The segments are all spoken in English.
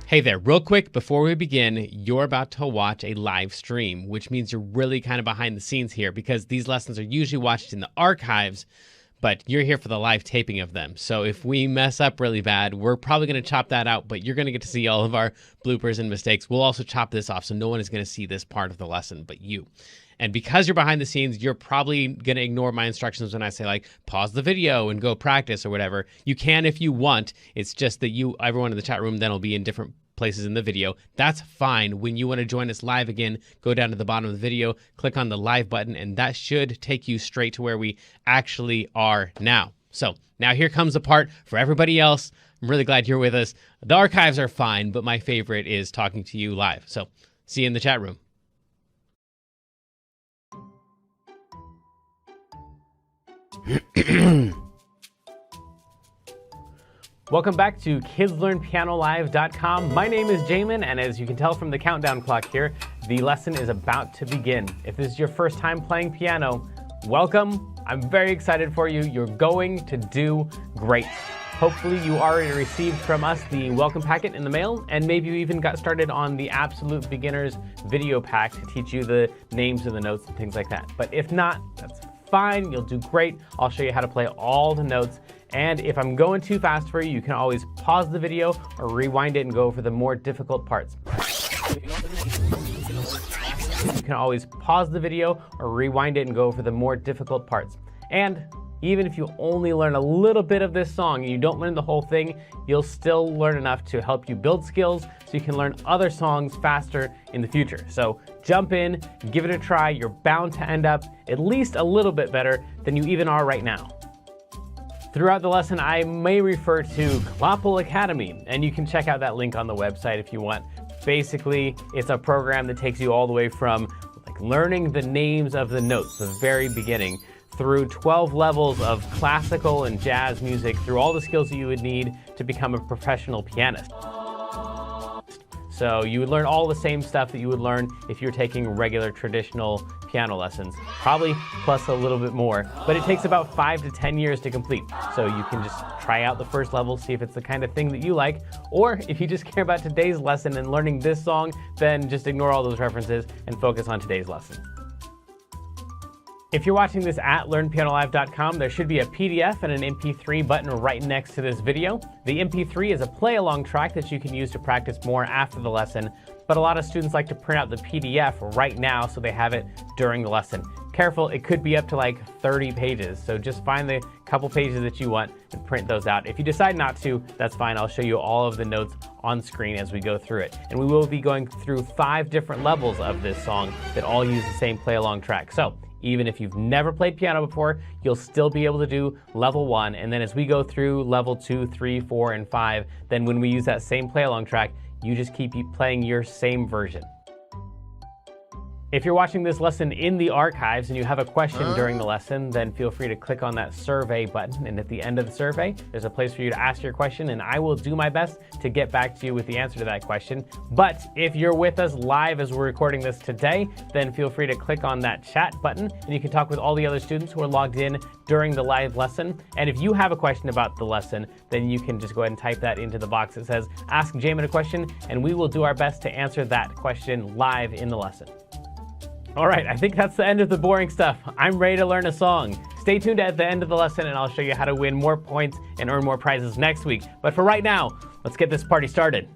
Hey there, real quick before we begin, you're about to watch a live stream, which means you're really kind of behind the scenes here because these lessons are usually watched in the archives, but you're here for the live taping of them. So if we mess up really bad, we're probably going to chop that out, but you're going to get to see all of our bloopers and mistakes. We'll also chop this off, so no one is going to see this part of the lesson but you. And because you're behind the scenes, you're probably going to ignore my instructions when I say, like, pause the video and go practice or whatever. You can if you want. It's just that everyone in the chat room then will be in different places in the video. That's fine. When you want to join us live again, go down to the bottom of the video, click on the live button, and that should take you straight to where we actually are now. So now here comes the part for everybody else. I'm really glad you're with us. The archives are fine, but my favorite is talking to you live. So see you in the chat room. Welcome back to KidsLearnPianoLive.com. My name is Jamin, and as you can tell from the countdown clock here, the lesson is about to begin. If this is your first time playing piano, welcome. I'm very excited for you. You're going to do great. Hopefully you already received from us the welcome packet in the mail, and maybe you even got started on the Absolute Beginners video pack to teach you the names and the notes and things like that. But if not, that's fine. You'll do great. I'll show you how to play all the notes. And if I'm going too fast for you, you can always pause the video or rewind it and go over the more difficult parts. You can always pause the video or rewind it and go over the more difficult parts. And even if you only learn a little bit of this song and you don't learn the whole thing, you'll still learn enough to help you build skills so you can learn other songs faster in the future. So jump in, give it a try. You're bound to end up at least a little bit better than you even are right now. Throughout the lesson, I may refer to Clopple Academy, and you can check out that link on the website if you want. Basically, it's a program that takes you all the way from learning the names of the notes, the very beginning, through 12 levels of classical and jazz music, through all the skills that you would need to become a professional pianist. So you would learn all the same stuff that you would learn if you're taking regular traditional piano lessons, probably plus a little bit more, but it takes about 5 to 10 years to complete. So you can just try out the first level, see if it's the kind of thing that you like, or if you just care about today's lesson and learning this song, then just ignore all those references and focus on today's lesson. If you're watching this at LearnPianoLive.com, there should be a PDF and an MP3 button right next to this video. The MP3 is a play-along track that you can use to practice more after the lesson, but a lot of students like to print out the PDF right now so they have it during the lesson. Careful, it could be up to like 30 pages, so just find the couple pages that you want and print those out. If you decide not to, that's fine. I'll show you all of the notes on screen as we go through it. And we will be going through 5 different levels of this song that all use the same play-along track. So even if you've never played piano before, you'll still be able to do level 1. And then as we go through level 2, 3, 4, and 5, then when we use that same play-along track, you just keep playing your same version. If you're watching this lesson in the archives and you have a question during the lesson, then feel free to click on that survey button. And at the end of the survey, there's a place for you to ask your question, and I will do my best to get back to you with the answer to that question. But if you're with us live as we're recording this today, then feel free to click on that chat button, and you can talk with all the other students who are logged in during the live lesson. And if you have a question about the lesson, then you can just go ahead and type that into the box that says, Ask Jamin a Question, and we will do our best to answer that question live in the lesson. All right, I think that's the end of the boring stuff. I'm ready to learn a song. Stay tuned at the end of the lesson and I'll show you how to win more points and earn more prizes next week. But for right now, let's get this party started.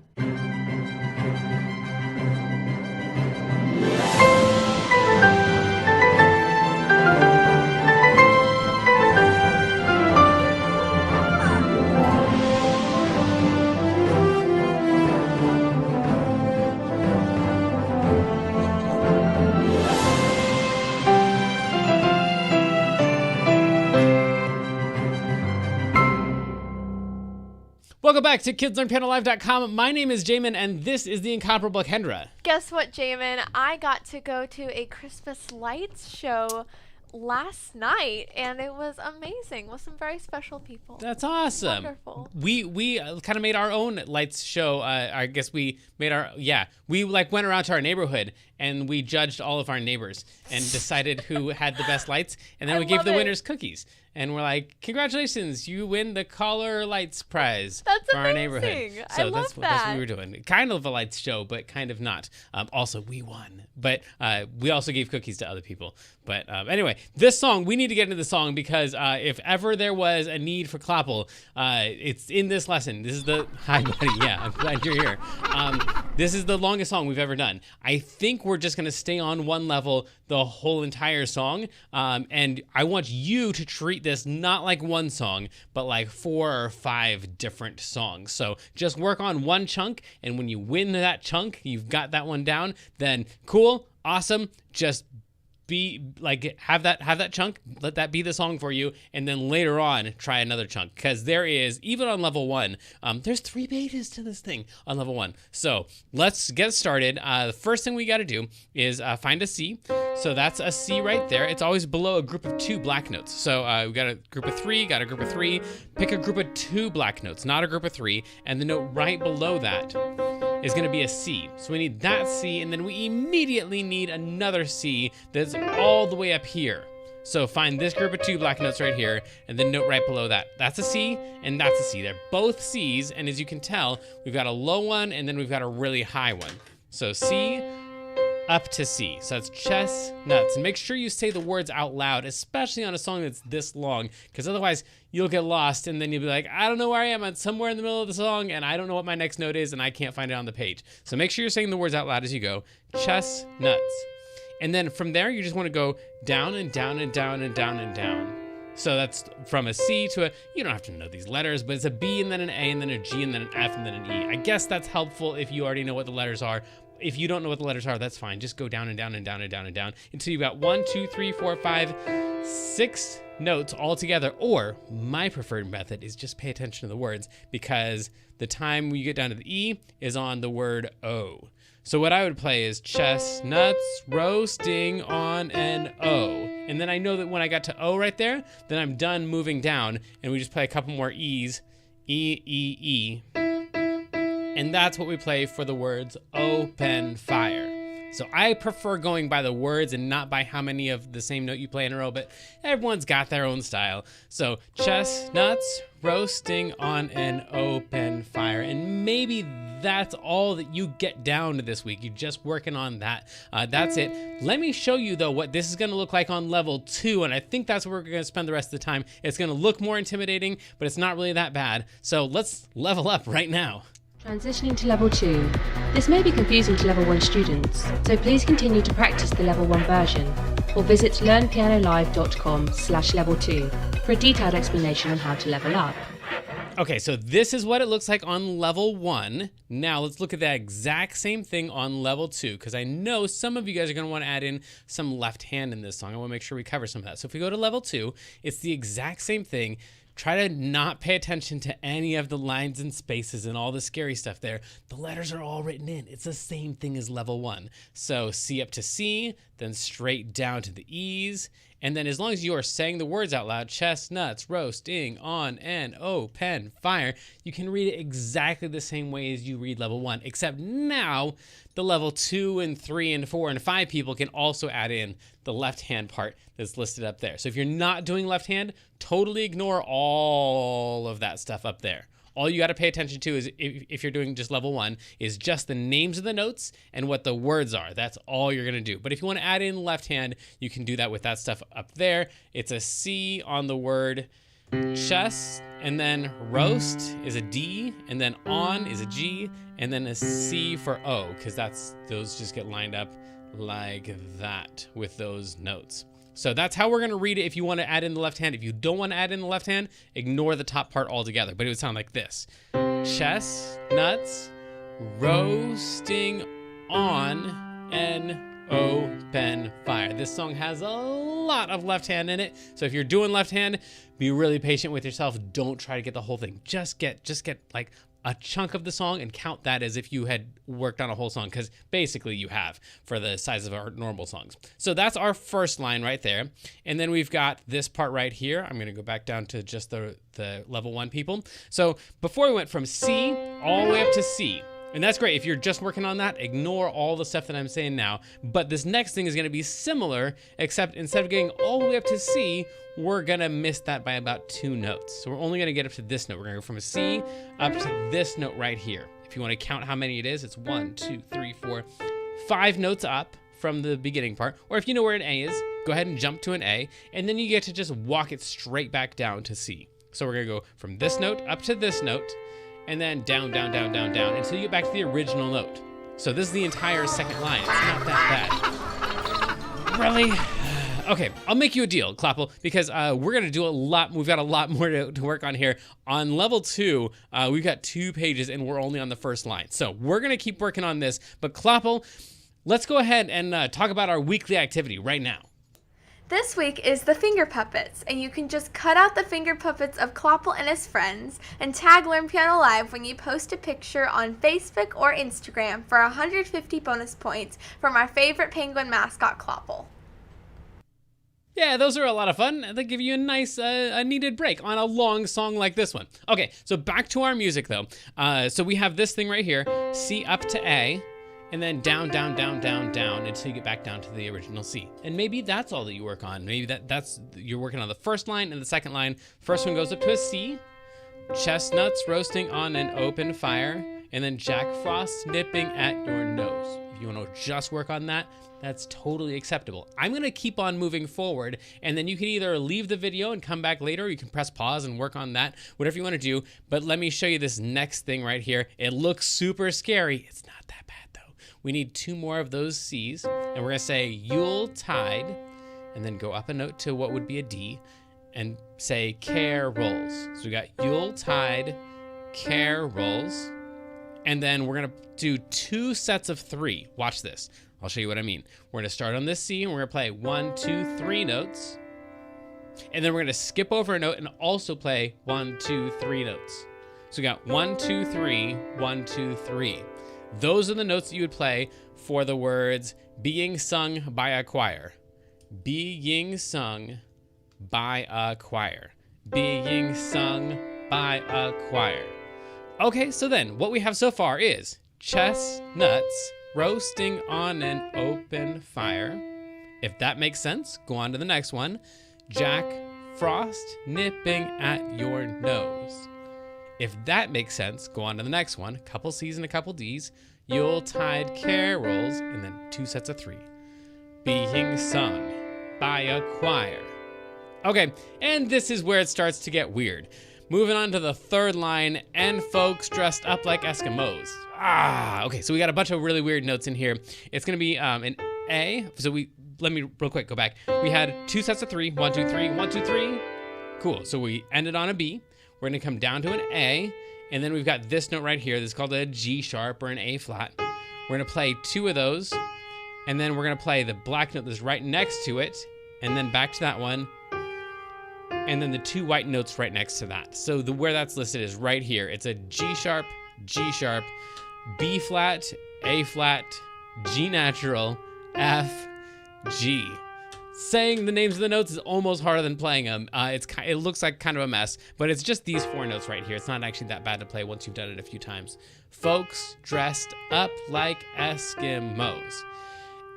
Welcome back to KidsLearnPianoLive.com. My name is Jamin, and this is the incomparable Kendra. Guess what, Jamin? I got to go to a Christmas lights show last night, and it was amazing with some very special people. That's awesome. Wonderful. We kind of made our own lights show. I guess we made our, we went around to our neighborhood and we judged all of our neighbors and decided who had the best lights, and then we gave the winners cookies. and we're like, congratulations, you win the Color Lights prize That's for our neighborhood. amazing. So I love that's that. what we were doing. Kind of a lights show, but kind of not. Also, we won, but we also gave cookies to other people. But anyway, this song, we need to get into the song because if ever there was a need for Clapple, it's in this lesson. This is the, hi buddy, yeah, I'm glad you're here. This is the longest song we've ever done. I think we're just gonna stay on one level the whole entire song. And I want you to treat this not like one song, but like 4 or 5 different songs. So just work on one chunk, and when you win that chunk, you've got that one down, then cool, awesome, just be like, have that chunk, let that be the song for you, and then later on try another chunk, because there is, even on level 1, there's 3 betas to this thing on level 1. So let's get started. The first thing we got to do is find a C. So that's a C right there. It's always below a group of 2 black notes. So we got a group of 3, got a group of 3. Pick a group of 2 black notes, not a group of 3, and the note right below that is going to be a C. So we need that C, and then we immediately need another C that's all the way up here. So find this group of 2 black notes right here, and the note right below that. That's a C, and that's a C. They're both Cs, and as you can tell, we've got a low one, and then we've got a really high one. So C up to C. So that's chestnuts. And make sure you say the words out loud, especially on a song that's this long, because otherwise you'll get lost and then you'll be like, I don't know where I am. I'm somewhere in the middle of the song and I don't know what my next note is and I can't find it on the page. So make sure you're saying the words out loud as you go. Chestnuts. And then from there, you just want to go down and down and down and down and down. So that's from a C to a, you don't have to know these letters, but it's a B and then an A and then a G and then an F and then an E. I guess that's helpful if you already know what the letters are. If you don't know what the letters are, that's fine. Just go down and down and down and down and down until you've got 1, 2, 3, 4, 5, 6 notes all together. Or my preferred method is just pay attention to the words, because the time you get down to the E is on the word O. So what I would play is chestnuts roasting on an O. And then I know that when I got to O right there, then I'm done moving down, and we just play a couple more E's. E, E, E. And that's what we play for the words open fire. So I prefer going by the words and not by how many of the same note you play in a row, but everyone's got their own style. So chestnuts roasting on an open fire. And maybe that's all that you get down to this week. You're just working on that. That's it. Let me show you, though, what this is going to look like on level 2, and I think that's where we're going to spend the rest of the time. It's going to look more intimidating, but it's not really that bad. So let's level up right now. Transitioning to level 2. This may be confusing to level 1 students, so please continue to practice the level 1 version, or visit learnpianolive.com/level 2 for a detailed explanation on how to level up. Okay, so this is what it looks like on level 1. Now let's look at that exact same thing on level 2, because I know some of you guys are going to want to add in some left hand in this song. I want to make sure we cover some of that. So if we go to level 2, it's the exact same thing. Try to not pay attention to any of the lines and spaces and all the scary stuff there. The letters are all written in. It's the same thing as level 1. So C up to C, then straight down to the E's. And then as long as you are saying the words out loud, chestnuts roasting on an open fire, you can read it exactly the same way as you read level 1, except now the level 2 and 3 and 4 and 5 people can also add in the left hand part that's listed up there. So if you're not doing left hand, totally ignore all of that stuff up there. All you got to pay attention to is, if you're doing just level 1, is just the names of the notes and what the words are. That's all you're going to do. But if you want to add in left hand, you can do that with that stuff up there. It's a C on the word chest, and then roast is a D, and then on is a G, and then a C for O, because those just get lined up like that with those notes. So that's how we're going to read it if you want to add in the left hand. If you don't want to add in the left hand, ignore the top part altogether. But it would sound like this. Chestnuts roasting on an open fire. This song has a lot of left hand in it. So if you're doing left hand, be really patient with yourself. Don't try to get the whole thing. Just get like a chunk of the song and count that as if you had worked on a whole song, because basically you have for the size of our normal songs. So that's our first line right there. And then we've got this part right here. I'm going to go back down to just the level 1 people. So before we went from C all the way up to C, And that's great. If you're just working on that, ignore all the stuff that I'm saying now. But this next thing is going to be similar, except instead of getting all the way up to C, we're going to miss that by about 2 notes. So we're only going to get up to this note. We're going to go from a C up to this note right here. If you want to count how many it is, it's 1, 2, 3, 4, 5 notes up from the beginning part. Or if you know where an A is, go ahead and jump to an A, and then you get to just walk it straight back down to C. So we're going to go from this note up to this note, and then down, down, down, down, down, until you get back to the original note. So this is the entire second line. It's not that bad. Really? Okay, I'll make you a deal, Clapple, because we're gonna do a lot. We've got a lot more to work on here. On level 2, we've got 2 pages, and we're only on the first line. So we're gonna keep working on this. But Clapple, let's go ahead and talk about our weekly activity right now. This week is the finger puppets, and you can just cut out the finger puppets of Clopple and his friends and tag Learn Piano Live when you post a picture on Facebook or Instagram for 150 bonus points from our favorite penguin mascot, Clopple. Yeah, those are a lot of fun. They give you a nice, a needed break on a long song like this one. Okay, so back to our music though. So we have this thing right here, C up to A, and then down, down, down, down, down until you get back down to the original C. And maybe that's all that you work on. Maybe that's you're working on the first line and the second line. First one goes up to a C, chestnuts roasting on an open fire, and then Jack Frost nipping at your nose. If you want to just work on that, that's totally acceptable. I'm going to keep on moving forward, and then you can either leave the video and come back later, or you can press pause and work on that, whatever you want to do. But let me show you this next thing right here. It looks super scary. It's not that bad though. We need 2 more of those C's, and we're going to say Yuletide, and then go up a note to what would be a D, and say carols. So we got Yuletide, carols, and then we're going to do 2 sets of 3. Watch this. I'll show you what I mean. We're going to start on this C, and we're going to play 1, 2, 3 notes, and then we're going to skip over a note and also play 1, 2, 3 notes. So we got 1, 2, 3, 1, 2, 3. Those are the notes that you would play for the words being sung by a choir. Being sung by a choir. Being sung by a choir. Okay, so then what we have so far is chestnuts roasting on an open fire. If that makes sense, go on to the next one. Jack Frost nipping at your nose. If that makes sense, go on to the next one. A couple C's and a couple D's. Yuletide carols, and then 2 sets of 3. Being sung by a choir. Okay, and this is where it starts to get weird. Moving on to the third line, and folks dressed up like Eskimos. Okay, so we got a bunch of really weird notes in here. It's gonna be an A, so let me real quick go back. We had 2 sets of 3, 1, 2, 3, 1, 2, 3. Cool, so we ended on a B. We're gonna come down to an A, and then we've got this note right here. This is called a G sharp or an A flat. We're gonna play 2 of those, and then we're gonna play the black note that's right next to it, and then back to that one, and then the 2 white notes right next to that. So where that's listed is right here. It's a G sharp, B flat, A flat, G natural, F, G. Saying the names of the notes is almost harder than playing them. It looks like kind of a mess, but it's just these 4 notes right here. It's not actually that bad to play once you've done it a few times. Folks dressed up like Eskimos.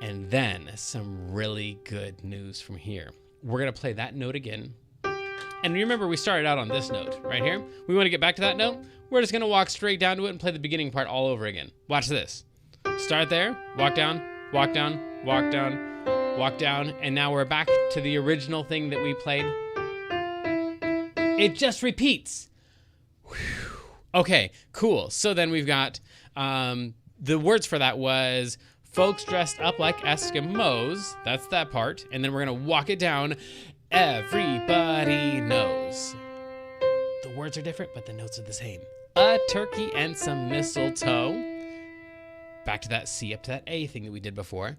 And then some really good news from here. We're gonna play that note again. And remember, we started out on this note right here. We wanna get back to that note. We're just gonna walk straight down to it and play the beginning part all over again. Watch this. Start there, walk down, walk down, walk down, walk down, and now we're back to the original thing that we played. It just repeats. Whew. Okay, cool. So then we've got, the words for that was folks dressed up like Eskimos. That's that part. And then we're gonna walk it down. Everybody knows. The words are different, but the notes are the same. A turkey and some mistletoe. Back to that C up to that A thing that we did before.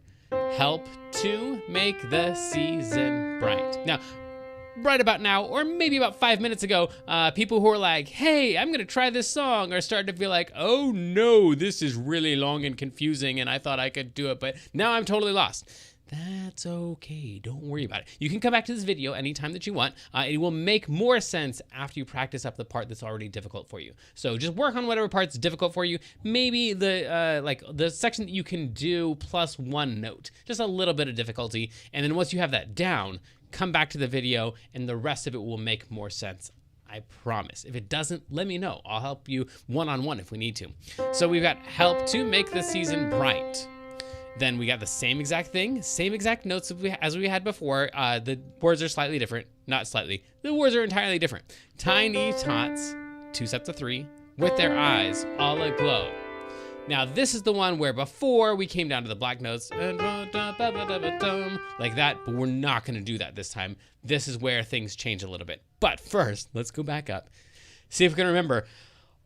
Help to make the season bright. Now, right about now, or maybe about 5 minutes ago, people who are like, hey, I'm gonna try this song, are starting to feel like, oh no, this is really long and confusing, and I thought I could do it, but now I'm totally lost. that's okay. Don't worry about it. You can come back to this video anytime that you want. It will make more sense after you practice up the part that's already difficult for you. So just work on whatever part's difficult for you. Maybe the section that you can do plus one note, just a little bit of difficulty. And then once you have that down, come back to the video and the rest of it will make more sense. I promise. If it doesn't, let me know. I'll help you one-on-one if we need to. So we've got help to make the season bright. Then we got the same exact thing, same exact notes as we had before. The words are slightly different. Not slightly. The words are entirely different. Tiny tots, 2 sets of 3, with their eyes all aglow. Now this is the one where before we came down to the black notes, like that, but we're not gonna do that this time. This is where things change a little bit. But first, let's go back up. See if we can remember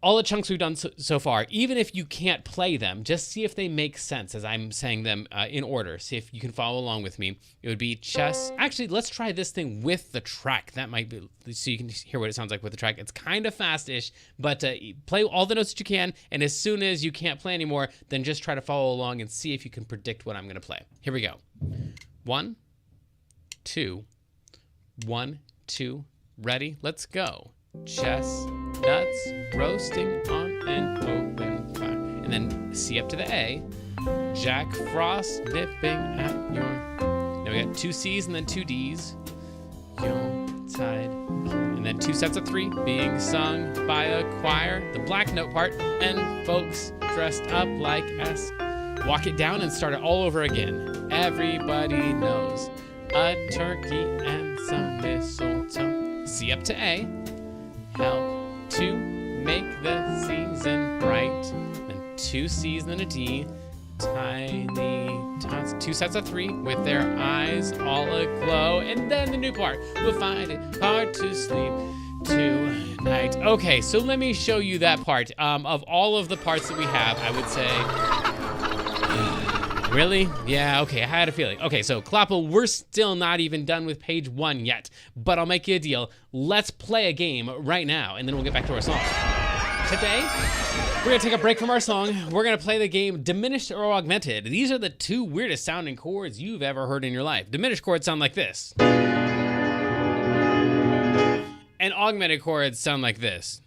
all the chunks we've done so far. Even if you can't play them, just see if they make sense as I'm saying them in order. See if you can follow along with me. It would be chess. Actually, let's try this thing with the track. That might be, so you can hear what it sounds like with the track. It's kind of fast-ish, but play all the notes that you can, and as soon as you can't play anymore, then just try to follow along and see if you can predict what I'm gonna play. Here we go. 1, 2, 1, 2, ready, let's go. Chestnuts roasting on an open fire. And then C up to the A. Jack Frost nipping at your... Now we got 2 C's and then 2 D's. Yuletide. And then 2 sets of 3 being sung by a choir. The black note part. And folks dressed up like us. Walk it down and start it all over again. Everybody knows a turkey and some mistletoe. C up to A. Help to make the season bright. Then 2 C's and then a D. Tiny tots, 2 sets of 3 with their eyes all aglow. And then the new part. We'll find it hard to sleep tonight. Okay, so let me show you that part. Of all of the parts that we have, I would say... Really? Yeah, okay, I had a feeling. Okay, so Clopple, we're still not even done with page 1 yet, but I'll make you a deal. Let's play a game right now, and then we'll get back to our song. Today, we're gonna take a break from our song. We're gonna play the game Diminished or Augmented. These are the 2 weirdest sounding chords you've ever heard in your life. Diminished chords sound like this. And augmented chords sound like this.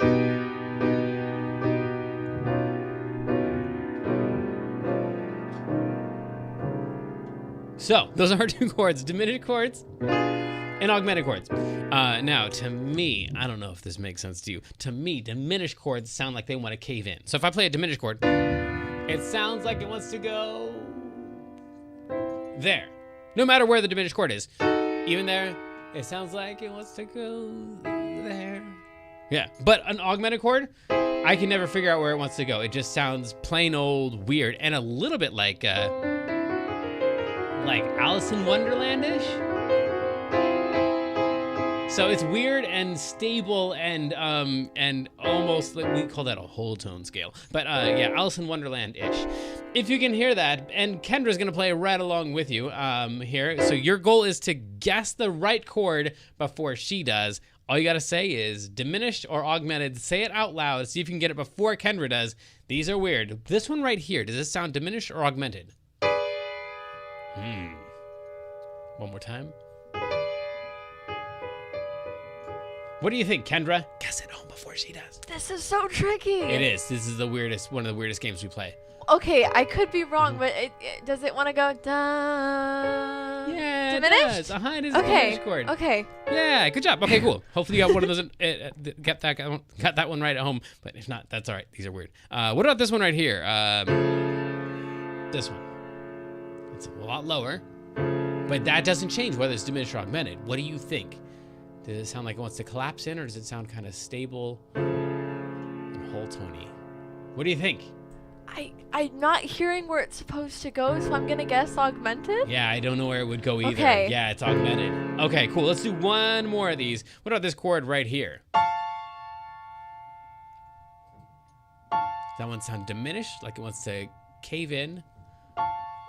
So, those are our 2 chords, diminished chords and augmented chords. Now, to me, I don't know if this makes sense to you. To me, diminished chords sound like they want to cave in. So if I play a diminished chord, it sounds like it wants to go there. No matter where the diminished chord is. Even there, it sounds like it wants to go there. Yeah, but an augmented chord, I can never figure out where it wants to go. It just sounds plain old weird and a little bit like Alice in Wonderland-ish. So it's weird and stable and almost, like, we call that a whole tone scale. But yeah, Alice in Wonderland-ish. If you can hear that, and Kendra's gonna play right along with you here. So your goal is to guess the right chord before she does. All you gotta say is diminished or augmented. Say it out loud. See if you can get it before Kendra does. These are weird. This one right here, does this sound diminished or augmented? One more time. What do you think, Kendra? Guess it home before she does. This is so tricky. It is. This is the weirdest, one of the weirdest games we play. Okay, I could be wrong, but does it want to go da? Yeah, diminished? it does. It is a diminished chord. Okay. Yeah, good job. Okay, cool. Hopefully you got one of those. Got that one right at home. But if not, that's all right. These are weird. What about this one right here? This one. It's a lot lower, but that doesn't change whether it's diminished or augmented. What do you think? Does it sound like it wants to collapse in, or does it sound kind of stable and whole tony? What do you think? I'm not hearing where it's supposed to go, so I'm gonna guess augmented. Yeah, I don't know where it would go either. Okay. Yeah, it's augmented. Okay, cool. Let's do one more of these. What about this chord right here? Does that one sound diminished, like it wants to cave in?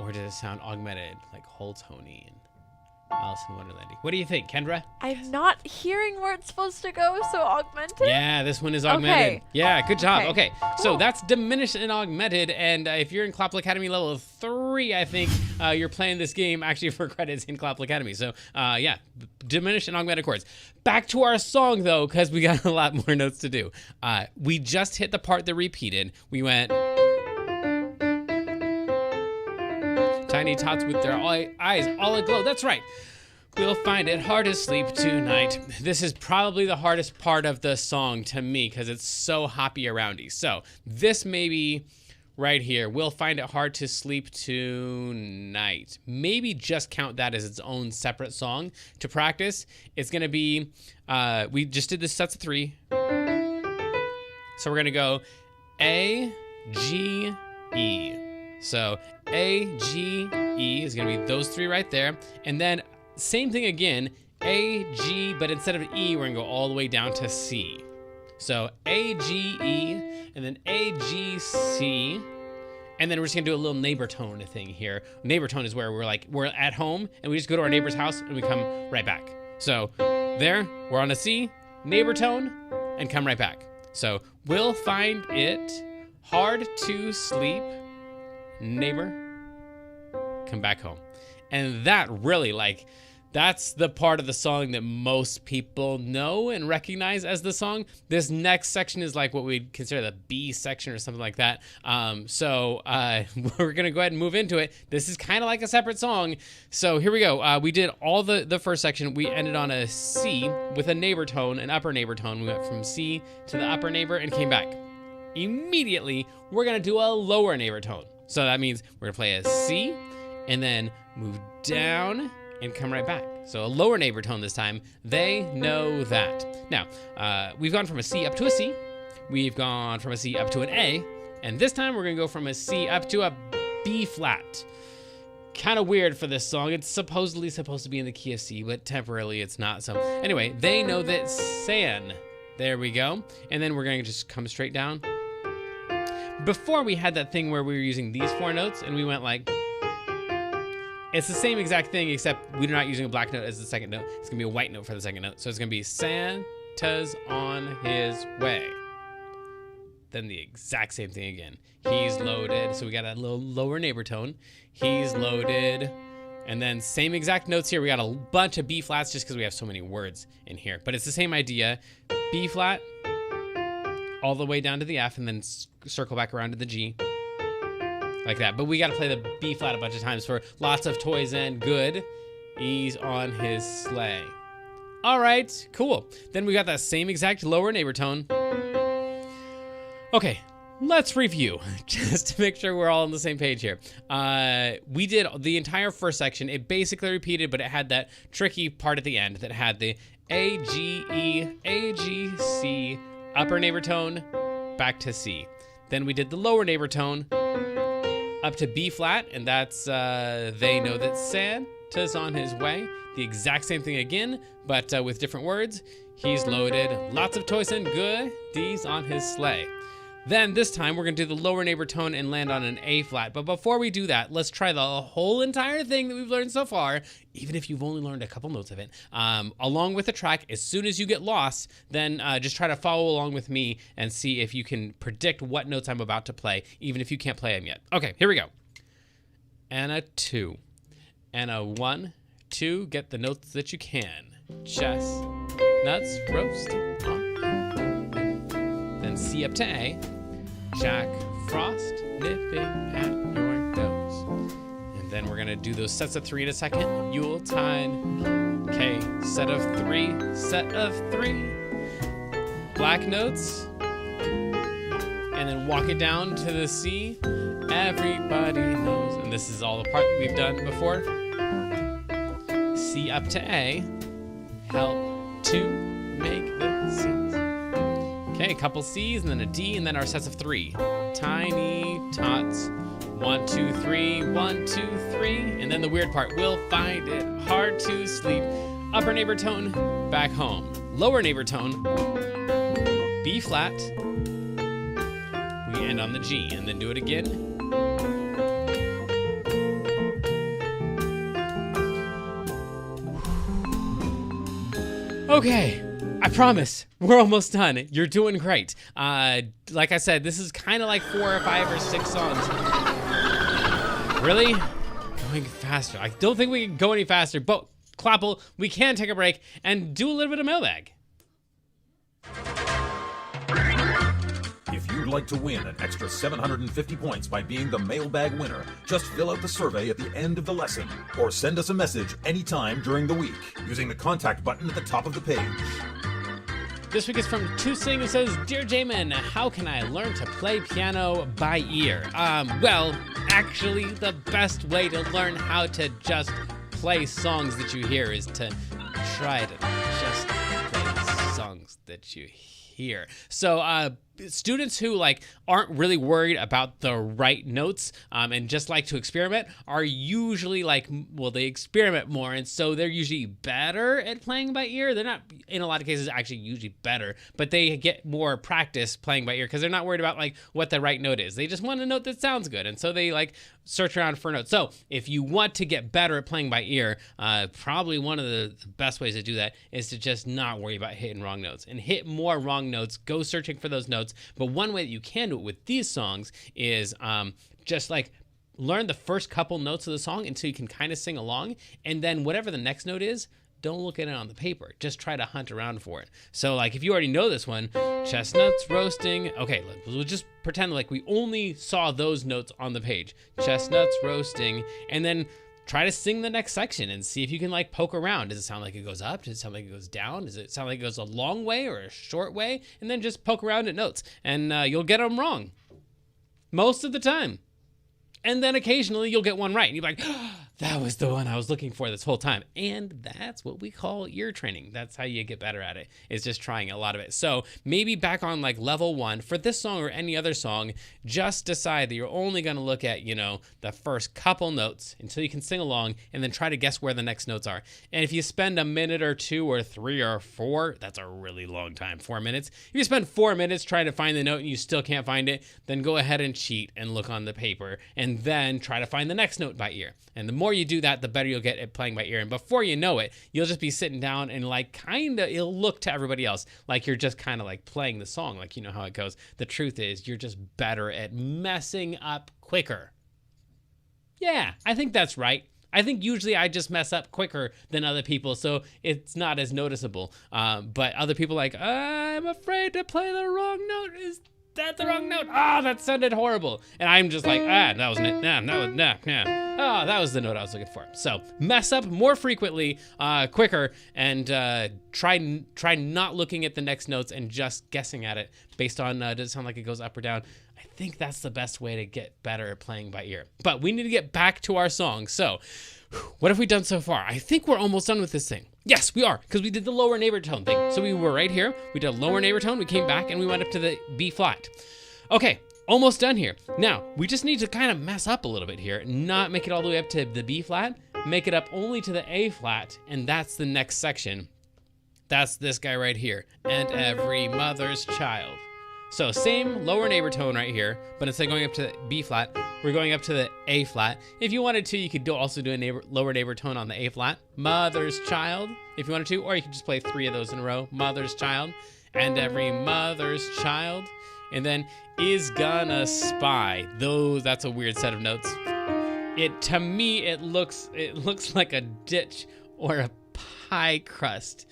Or does it sound augmented, like whole tony and Alice in Wonderland. What do you think, Kendra? I'm not hearing where it's supposed to go, so augmented? Yeah, this one is augmented. Okay. Yeah, good job. Okay, so Cool. that's diminished and augmented, and if you're in Clapple Academy level 3, I think you're playing this game actually for credits in Clapple Academy. So yeah, diminished and augmented chords. Back to our song though, because we got a lot more notes to do. We just hit the part that repeated. We went... Tiny tots with their eyes all aglow. That's right. We'll find it hard to sleep tonight. This is probably the hardest part of the song to me because it's so hoppy aroundy. So this may be right here. We'll find it hard to sleep tonight. Maybe just count that as its own separate song to practice. It's going to be, we just did the sets of 3. So we're going to go A, G, E. So A, G, E is going to be those 3 right there. And then same thing again, A, G, but instead of E, we're going to go all the way down to C. So A, G, E, and then A, G, C. And then we're just going to do a little neighbor tone thing here. Neighbor tone is where we're at home, and we just go to our neighbor's house, and we come right back. So there, we're on a C, neighbor tone, and come right back. So we'll find it hard to sleep, neighbor, come back home. And that really, that's the part of the song that most people know and recognize as the song. This next section is like what we'd consider the B section or something like that. So we're going to go ahead and move into it. This is kind of like a separate song. So here we go. We did all the first section. We ended on a C with a neighbor tone, an upper neighbor tone. We went from C to the upper neighbor and came back. Immediately, we're going to do a lower neighbor tone. So that means we're going to play a C and then move down and come right back. So a lower neighbor tone this time. They know that. Now, we've gone from a C up to a C. We've gone from a C up to an A. And this time we're going to go from a C up to a B flat. Kind of weird for this song. It's supposedly supposed to be in the key of C, but temporarily it's not. So anyway, they know that San. There we go. And then we're going to just come straight down. Before we had that thing where we were using these 4 notes and we went like... It's the same exact thing, except we're not using a black note as the second note. It's going to be a white note for the second note. So it's going to be Santa's on his way. Then the exact same thing again. He's loaded. So we got a little lower neighbor tone. He's loaded. And then same exact notes here. We got a bunch of B flats just because we have so many words in here. But it's the same idea. B flat, all the way down to the F, and then circle back around to the G. Like that. But we got to play the B flat a bunch of times for lots of toys and good. He's on his sleigh. All right, cool. Then we got that same exact lower neighbor tone. Okay, let's review just to make sure we're all on the same page here. We did the entire first section. It basically repeated, but it had that tricky part at the end that had the A, G, E, A, G, C, upper neighbor tone, back to C. Then we did the lower neighbor tone, up to B flat, and that's they know that Santa's on his way. The exact same thing again, but with different words. He's loaded lots of toys and goodies on his sleigh. Then this time we're gonna do the lower neighbor tone and land on an A flat. But before we do that, let's try the whole entire thing that we've learned so far, even if you've only learned a couple notes of it, along with the track. As soon as you get lost, then just try to follow along with me and see if you can predict what notes I'm about to play, even if you can't play them yet. Okay, here we go. And a 2, and a 1, 2, get the notes that you can. Chestnuts roasting on. Then C up to A. Jack Frost nipping at your nose. And then we're gonna do those sets of 3 in a second. Yuletide. Okay, set of 3, set of 3. Black notes. And then walk it down to the C. Everybody knows. And this is all the part that we've done before. C up to A. Help to make the C's. Okay, a couple C's and then a D and then our sets of 3. Tiny tots. 1, 2, 3, 1, 2, 3. And then the weird part. We'll find it hard to sleep. Upper neighbor tone, back home. Lower neighbor tone, B flat. We end on the G and then do it again. Okay, I promise, we're almost done. You're doing great. Like I said, this is kind of like 4 or 5 or 6 songs. Really? Going faster. I don't think we can go any faster, but Clapple, we can take a break and do a little bit of mailbag. If you'd like to win an extra 750 points by being the mailbag winner, just fill out the survey at the end of the lesson, or send us a message anytime during the week using the contact button at the top of the page. This week is from Tusing, who says, Dear Jamin, how can I learn to play piano by ear? Well, actually, the best way to learn how to just play songs that you hear is to try to just play songs that you hear. So, students who aren't really worried about the right notes and just like to experiment are usually they experiment more, and so they're usually better at playing by ear. They're not, in a lot of cases, actually usually better, but they get more practice playing by ear because they're not worried about what the right note is. They just want a note that sounds good, and so they search around for notes. So if you want to get better at playing by ear, probably one of the best ways to do that is to just not worry about hitting wrong notes and hit more wrong notes. Go searching for those notes. But one way that you can do it with these songs is just learn the first couple notes of the song until you can kind of sing along, and then whatever the next note is, don't look at it on the paper. Just try to hunt around for it. So if you already know this one, chestnuts roasting. Okay, we'll just pretend we only saw those notes on the page. Chestnuts roasting, and then try to sing the next section and see if you can poke around. Does it sound like it goes up? Does it sound like it goes down? Does it sound like it goes a long way or a short way? And then just poke around at notes, and you'll get them wrong most of the time. And then occasionally you'll get one right, and you're like, that was the one I was looking for this whole time. And that's what we call ear training. That's how you get better at it, is just trying a lot of it. So maybe back on level 1 for this song or any other song, just decide that you're only going to look at, the first couple notes until you can sing along, and then try to guess where the next notes are. And if you spend a minute or 2 or 3 or 4, that's a really long time, 4 minutes. If you spend 4 minutes trying to find the note and you still can't find it, then go ahead and cheat and look on the paper, and then try to find the next note by ear. And the more you do that, the better you'll get at playing by ear. And before you know it, you'll just be sitting down and it'll look to everybody else like you're just kind of playing the song, you know how it goes. The truth is, you're just better at messing up quicker. Yeah, I think that's right. I think usually I just mess up quicker than other people, so it's not as noticeable. But other people I'm afraid to play the wrong note. Is that the wrong note? That sounded horrible. And I'm just that wasn't it. That was the note I was looking for. So mess up more frequently, quicker, and try not looking at the next notes and just guessing at it based on does it sound like it goes up or down. I think that's the best way to get better at playing by ear. But we need to get back to our song. So what have we done so far? I think we're almost done with this thing. Yes, we are, because we did the lower neighbor tone thing. So we were right here. We did a lower neighbor tone. We came back and we went up to the B flat. Okay, almost done here. Now, we just need to kind of mess up a little bit here, not make it all the way up to the B flat, make it up only to the A flat, and that's the next section. That's this guy right here. And every mother's child. So same lower neighbor tone right here, but instead of going up to the B flat, we're going up to the A flat. If you wanted to, you could also do a lower neighbor tone on the A flat. Mother's child, if you wanted to, or you could just play 3 of those in a row. Mother's child, and every mother's child, and then is gonna spy. That's a weird set of notes. To me, it looks like a ditch or a pie crust.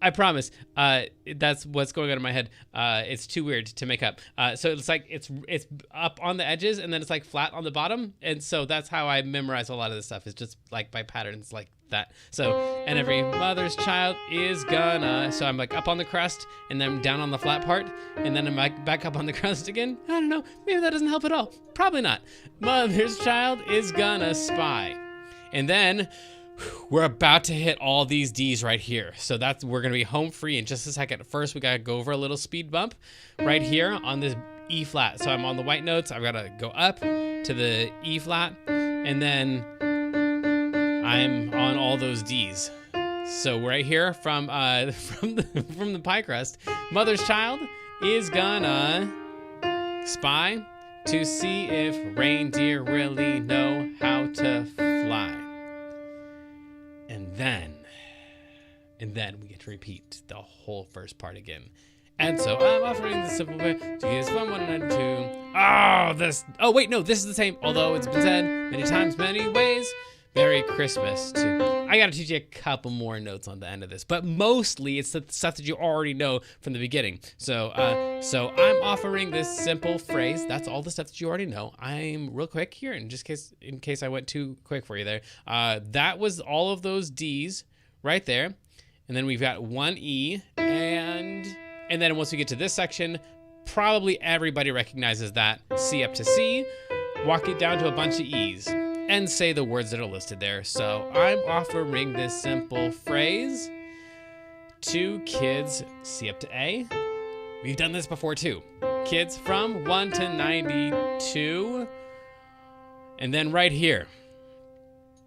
I promise, that's what's going on in my head. It's too weird to make up. So it's it's up on the edges and then it's flat on the bottom. And so that's how I memorize a lot of this stuff. It's just by patterns like that. So, and every mother's child is gonna. So I'm up on the crust and then down on the flat part. And then I'm back up on the crust again. I don't know. Maybe that doesn't help at all. Probably not. Mother's child is gonna spy. And then we're about to hit all these D's right here. So we're going to be home free in just a second. First, we got to go over a little speed bump right here on this E flat. So I'm on the white notes. I've got to go up to the E flat, and then I'm on all those D's. So right here from the pie crust, mother's child is gonna spy to see if reindeer really know how to fly. And then and then we get to repeat the whole first part again. And so I'm offering this simple way to kids from 1 and 2. Oh, wait, no, this is the same. Although it's been said many times, many ways. Merry Christmas to. I got to teach you a couple more notes on the end of this, but mostly it's the stuff that you already know from the beginning. So I'm offering this simple phrase. That's all the stuff that you already know. I'm real quick here, and just in case I went too quick for you there. That was all of those D's right there, and then we've got one E, and then once we get to this section, probably everybody recognizes that C up to C. Walk it down to a bunch of E's. And say the words that are listed there. So I'm offering this simple phrase to kids C up to A. We've done this before too. Kids from 1 to 92. And then right here,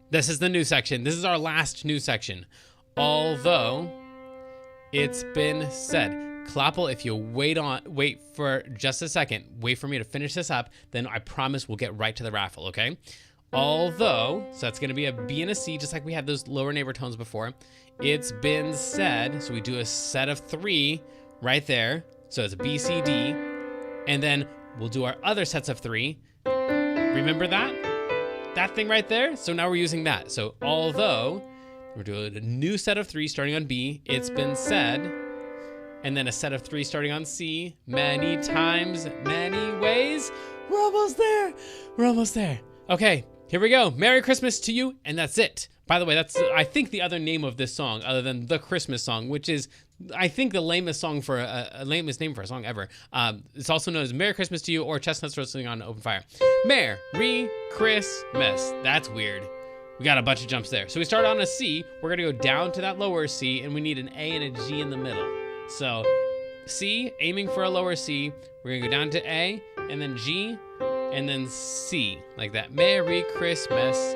this is the new section. This is our last new section. Although it's been said. Kloppel, if you wait for just a second, wait for me to finish this up, then I promise we'll get right to the raffle, okay? Although, so that's going to be a B and a C, just like we had those lower neighbor tones before. It's been said, so we do a set of 3 right there. So it's a B, C, D. And then we'll do our other sets of 3. Remember that? That thing right there? So now we're using that. So although we're doing a new set of 3 starting on B, it's been said, and then a set of 3 starting on C, many times, many ways. We're almost there. We're almost there. Okay. Here we go. Merry Christmas to you, and that's it. By the way, that's, I think, the other name of this song, other than the Christmas song, which is, I think, the lamest song for lamest name for a song ever. It's also known as Merry Christmas to You or Chestnuts Roasting on Open Fire. Merry Christmas. That's weird. We got a bunch of jumps there. So we start on a C. We're going to go down to that lower C, and we need an A and a G in the middle. So C, aiming for a lower C. We're going to go down to A, and then G, and then C, like that. Merry Christmas,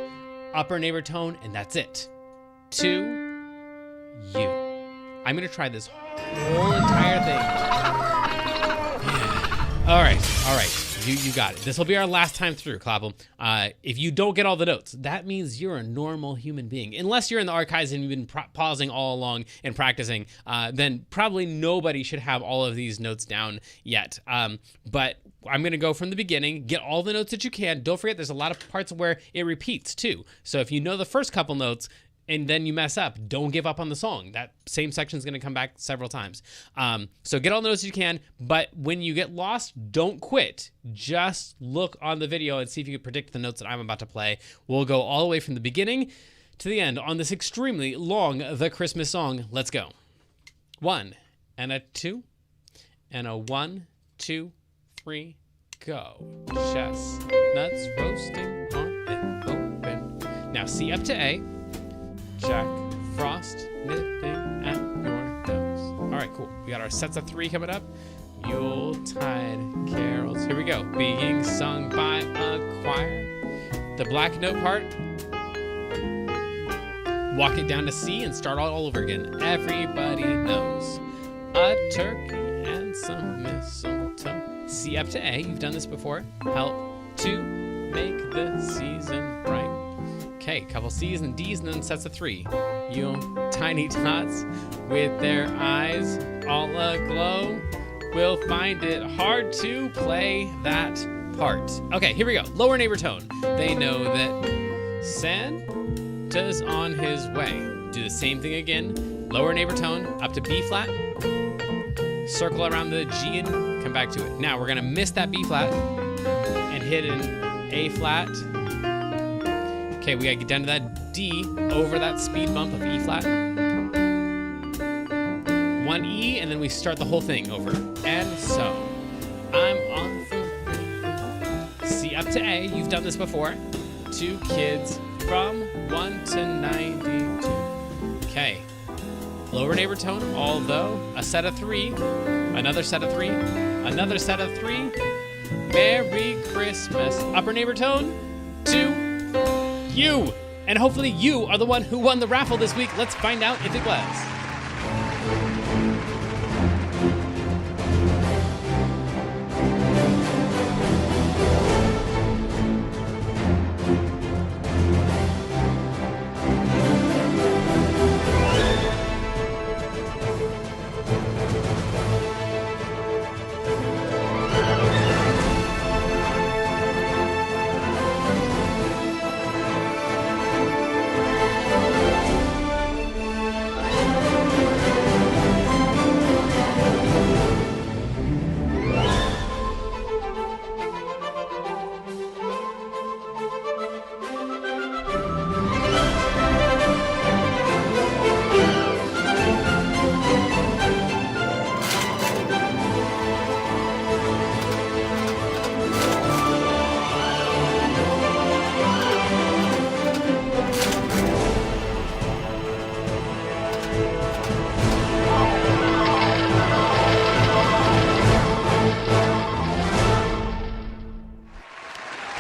upper neighbor tone, and that's it. To you. I'm gonna try this whole entire thing. All right. You got it. This will be our last time through, Kloppel. If you don't get all the notes, that means you're a normal human being. Unless you're in the archives and you've been pausing all along and practicing, then probably nobody should have all of these notes down yet. But I'm going to go from the beginning, get all the notes that you can. Don't forget, there's a lot of parts where it repeats too. So if you know the first couple notes, and then you mess up, don't give up on the song. That same section is going to come back several times. So get all the notes you can, but when you get lost, don't quit. Just look on the video and see if you can predict the notes that I'm about to play. We'll go all the way from the beginning to the end on this extremely long The Christmas Song. Let's go. 1 and a 2 and a 1, 2, 3, go. Chestnuts roasting on an open. Now C up to A. Jack Frost nipping at your nose. All right, cool. We got our sets of 3 coming up. Yuletide carols. Here we go. Being sung by a choir. The black note part. Walk it down to C and start all over again. Everybody knows. A turkey and some mistletoe. C up to A. You've done this before. Help to make the season bright. Okay, couple C's and D's and then sets of 3. You tiny tots with their eyes all aglow will find it hard to play that part. Okay, here we go. Lower neighbor tone. They know that Santa's on his way. Do the same thing again. Lower neighbor tone up to B flat. Circle around the G and come back to it. Now we're gonna miss that B flat and hit an A flat. Okay, we gotta get down to that D over that speed bump of E flat. 1 E, and then we start the whole thing over. And so, I'm off the C up to A. You've done this before. 2 kids from 1 to 92. Okay. Lower neighbor tone, although a set of 3, another set of 3, another set of 3. Merry Christmas. Upper neighbor tone, 2. You! And hopefully you are the one who won the raffle this week. Let's find out if it was.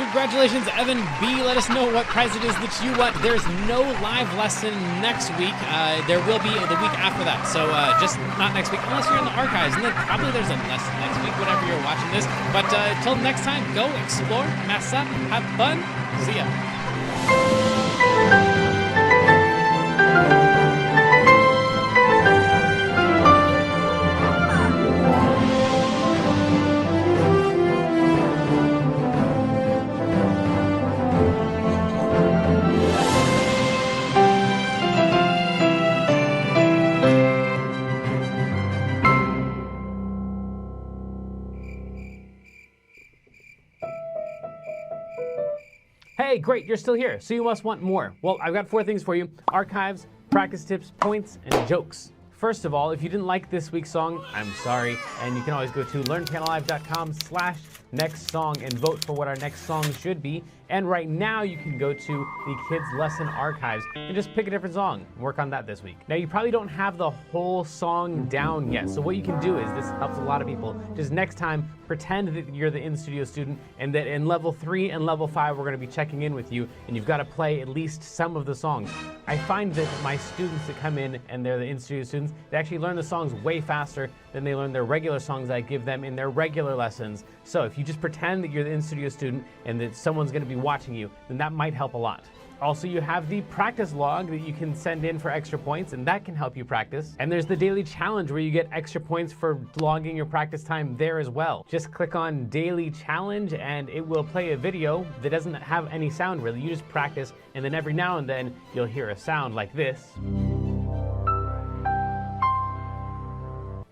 Congratulations, Evan B. Let us know what prize it is that you want. There's no live lesson next week. There will be the week after that. So just not next week, unless you're in the archives. And then probably there's a lesson next week, whenever you're watching this. But till next time, go explore, mess up, have fun. See ya. Hey, great, you're still here, so you must want more. Well, I've got 4 things for you: archives, practice tips, points, and jokes. First of all, if you didn't like this week's song, I'm sorry, and you can always go to learnpianolive.com/next song and vote for what our next song should be. And right now you can go to the Kids Lesson Archives and just pick a different song and work on that this week. Now you probably don't have the whole song down yet, so what you can do is, this helps a lot of people, just next time pretend that you're the in-studio student and that in level 3 and level 5 we're going to be checking in with you and you've got to play at least some of the songs. I find that my students that come in and they're the in-studio students, they actually learn the songs way faster than they learn their regular songs I give them in their regular lessons. So if you just pretend that you're the in-studio student and that someone's going to be watching you, then that might help a lot. Also, you have the practice log that you can send in for extra points, and that can help you practice. And there's the daily challenge where you get extra points for logging your practice time there as well. Just click on daily challenge and it will play a video that doesn't have any sound really. You just practice, and then every now and then you'll hear a sound like this.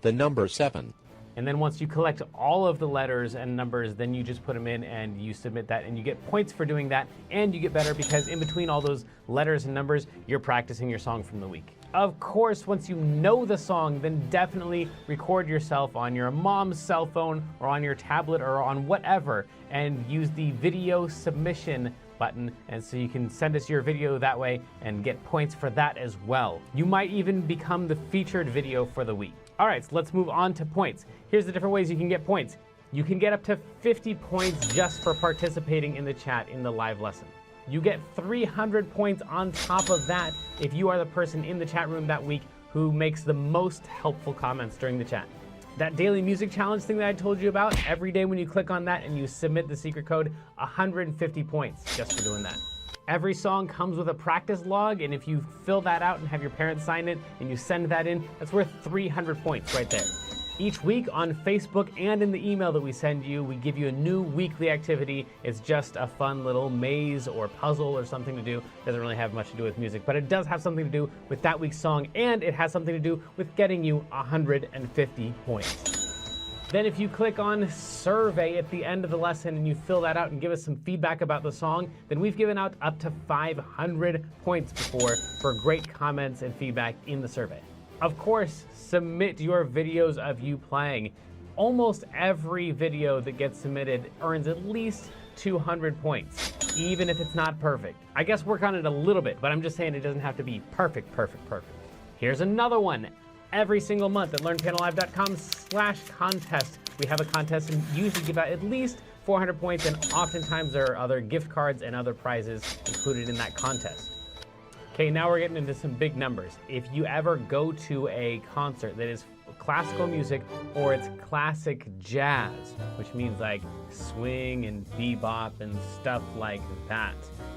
The number 7. And then once you collect all of the letters and numbers, then you just put them in and you submit that, and you get points for doing that, and you get better because in between all those letters and numbers, you're practicing your song from the week. Of course, once you know the song, then definitely record yourself on your mom's cell phone or on your tablet or on whatever, and use the video submission button, and so you can send us your video that way and get points for that as well. You might even become the featured video for the week. All right, so let's move on to points. Here's the different ways you can get points. You can get up to 50 points just for participating in the chat in the live lesson. You get 300 points on top of that if you are the person in the chat room that week who makes the most helpful comments during the chat. That daily music challenge thing that I told you about, every day when you click on that and you submit the secret code, 150 points just for doing that. Every song comes with a practice log, and if you fill that out and have your parents sign it and you send that in, that's worth 300 points right there. Each week on Facebook and in the email that we send you, we give you a new weekly activity. It's just a fun little maze or puzzle or something to do. Doesn't really have much to do with music, but it does have something to do with that week's song, and it has something to do with getting you 150 points. Then if you click on survey at the end of the lesson and you fill that out and give us some feedback about the song, then we've given out up to 500 points before for great comments and feedback in the survey. Of course, submit your videos of you playing. Almost every video that gets submitted earns at least 200 points, even if it's not perfect. I guess work on it a little bit, but I'm just saying it doesn't have to be perfect. Here's another one. Every single month at learnpianolive.com/contest, we have a contest and usually give out at least 400 points, and oftentimes there are other gift cards and other prizes included in that contest. Okay, now we're getting into some big numbers. If you ever go to a concert that is classical music or it's classic jazz, which means like swing and bebop and stuff like that,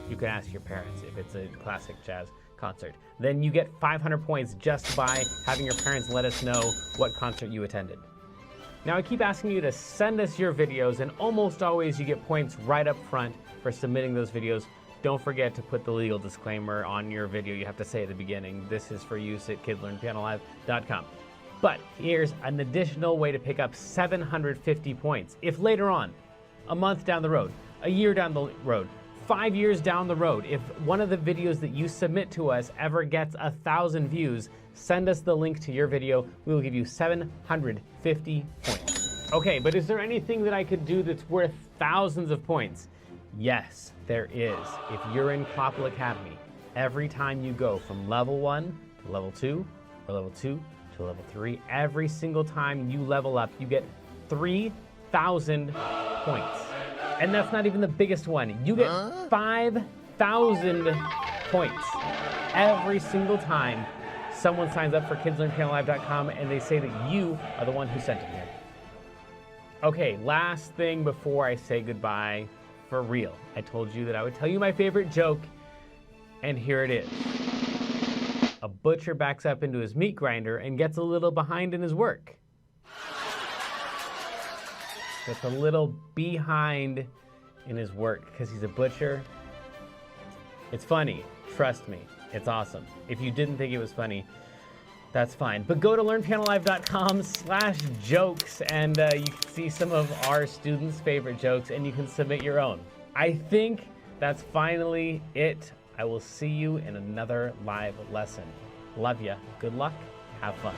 you can ask your parents if it's a classic jazz concert. Then you get 500 points just by having your parents let us know what concert you attended. Now I keep asking you to send us your videos, and almost always you get points right up front for submitting those videos. Don't forget to put the legal disclaimer on your video. You have to say at the beginning, this is for use at kidlearnpianolive.com. But here's an additional way to pick up 750 points. If later on, a month down the road, a year down the road, 5 years down the road, if one of the videos that you submit to us ever gets 1,000 views, send us the link to your video. We will give you 750 points. Okay, but is there anything that I could do that's worth thousands of points? Yes, there is. If you're in Clopple Academy, every time you go from level 1 to level 2, or level 2 to level 3, every single time you level up, you get 3,000 points. And that's not even the biggest one. You get 5,000 points every single time someone signs up for kidslearnpianolive.com and they say that you are the one who sent it here. Okay, last thing before I say goodbye, for real. I told you that I would tell you my favorite joke, and here it is. A butcher backs up into his meat grinder and gets a little behind in his work. Gets a little behind in his work because he's a butcher. It's funny. Trust me. It's awesome. If you didn't think it was funny, that's fine. But go to learnpianolive.com/jokes and you can see some of our students' favorite jokes and you can submit your own. I think that's finally it. I will see you in another live lesson. Love ya. Good luck. Have fun.